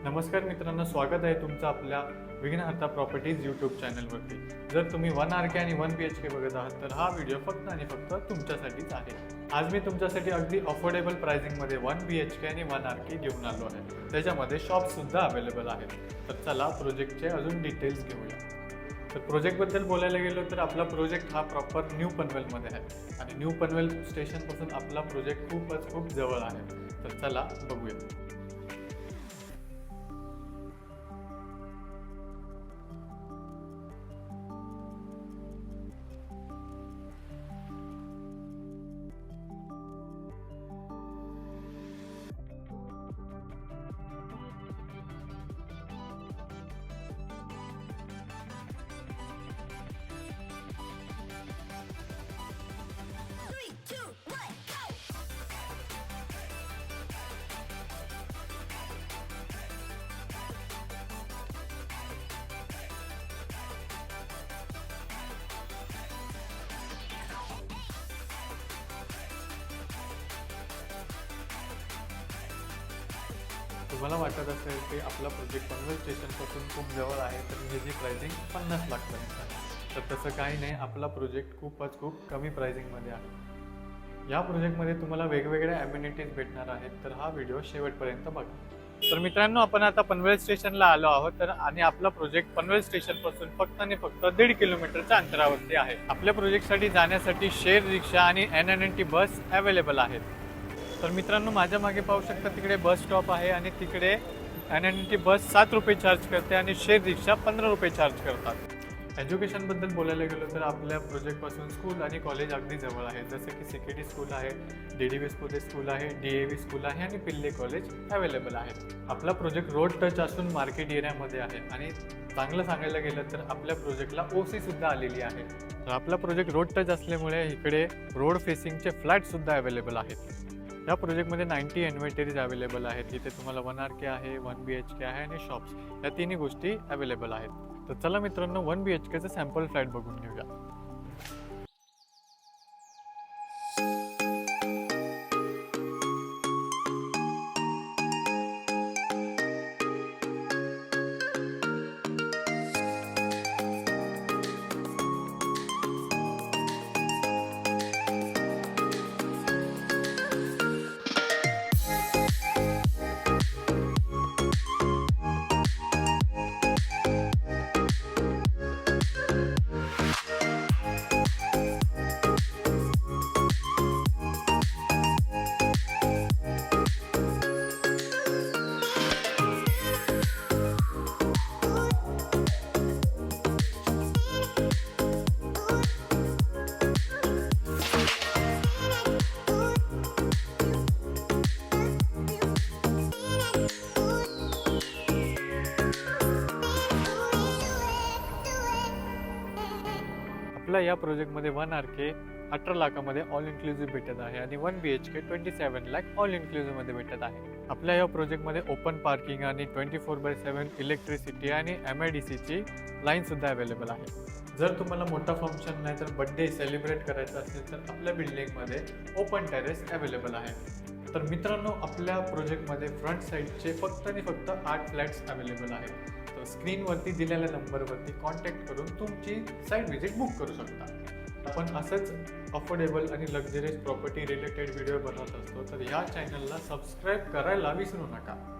नमस्कार मित्रांनो, स्वागत आहे तुमचं आपल्या विघ्नहर्ता प्रॉपर्टीज यूट्यूब चॅनलवरती। जर तुम्ही 1 RK आणि 1 BHK बघत आहात तर हा व्हिडिओ फक्त आणि फक्त तुमच्यासाठीच आहे। आज मी तुमच्यासाठी अगदी अफोर्डेबल प्राइसिंगमध्ये 1 BHK आणि 1 RK घेऊन आलो आहे। त्याच्यामध्ये शॉप्स सुद्धा अवेलेबल आहेत। तर चला प्रोजेक्टचे अजून डिटेल्स घेऊया। तर प्रोजेक्टबद्दल बोलायला गेलो तर आपला प्रोजेक्ट हा प्रॉपर न्यू पनवेलमध्ये आहे आणि न्यू पनवेल स्टेशनपासून आपला प्रोजेक्ट खूप जवळ आहे। तर चला बघूया। तुम्हाला वाटत असेल की आपला प्रोजेक्ट पनवेल स्टेशनपासून खूप जवळ आहे तर ह्याची प्राइसिंग 50 लाखपर्यंत आहे। तर तसं काही नाही, आपला प्रोजेक्ट खूप कमी प्राइसिंगमध्ये आहे। या प्रोजेक्टमध्ये तुम्हाला वेगवेगळ्या ॲम्युनिटीज भेटणार आहेत, तर हा व्हिडिओ शेवटपर्यंत बघा। तर मित्रांनो, आपण आता पनवेल स्टेशनला आलो आहोत तर आणि आपला प्रोजेक्ट पनवेल स्टेशनपासून फक्त आणि फक्त 1.5 किलोमीटरच्या अंतरावरती आहे। आपल्या प्रोजेक्टसाठी जाण्यासाठी शेअर रिक्षा आणि NNT बस अवेलेबल आहेत। तर मित्रांनो, माझ्या मागे पाहू शकता तिकडे बस स्टॉप आहे आणि तिकडे NNT बस 7 रुपये चार्ज करते आणि शेअर रिक्षा 15 रुपये चार्ज करतात। एज्युकेशनबद्दल बोलायला गेलो तर आपल्या प्रोजेक्टपासून स्कूल आणि कॉलेज अगदी जवळ आहे, जसं की CKT स्कूल आहे, DDV स्कूल आहे, DAV स्कूल आहे आणि पिल्ले कॉलेज अवेलेबल आहे। आपला प्रोजेक्ट रोड टच असून मार्केट एरियामध्ये आहे आणि चांगलं सांगायला गेलं तर आपल्या प्रोजेक्टला OC सुद्धा आलेली आहे। तर आपला प्रोजेक्ट रोड टच असल्यामुळे इकडे रोड फेसिंगचे फ्लॅट सुद्धा अवेलेबल आहेत। या प्रोजेक्टमध्ये 90 इन्व्हेंटरीज अवेलेबल आहेत। इथे तुम्हाला 1 RK आहे, 1 BHK आहे आणि शॉप्स या तिन्ही गोष्टी अवेलेबल आहेत। तर चला मित्रांनो, 1 BHKचं सॅम्पल फ्लॅट बघून घेऊया। आपल्या या प्रोजेक्टमध्ये 1 RK 18 लाखामध्ये ऑल इन्क्लुझिव्ह भेटत आहे आणि 1 BHK 27 लाख ऑल इन्क्लुझिव्ह मध्ये भेटत आहे। आपल्या या प्रोजेक्टमध्ये ओपन पार्किंग आणि 24/7 इलेक्ट्रिसिटी आणि MIDCची लाईन सुद्धा अवेलेबल आहे। जर तुम्हाला मोठा फंक्शन नाही तर बर्थडे सेलिब्रेट करायचा असेल तर आपल्या बिल्डिंगमध्ये ओपन टेरेस अवेलेबल आहे। तर मित्रांनो, आपल्या प्रोजेक्टमध्ये फ्रंट साईडचे फक्त आणि फक्त 8 फ्लॅट्स अवेलेबल आहेत। तर स्क्रीनवरती दिलेल्या नंबरवरती कॉन्टॅक्ट करून तुमची साईट व्हिजिट बुक करू शकता। आपण असंच अफोर्डेबल आणि लक्झरियस प्रॉपर्टी रिलेटेड व्हिडिओ बनवत असतो, तर या चॅनलला सबस्क्राईब करायला विसरू नका।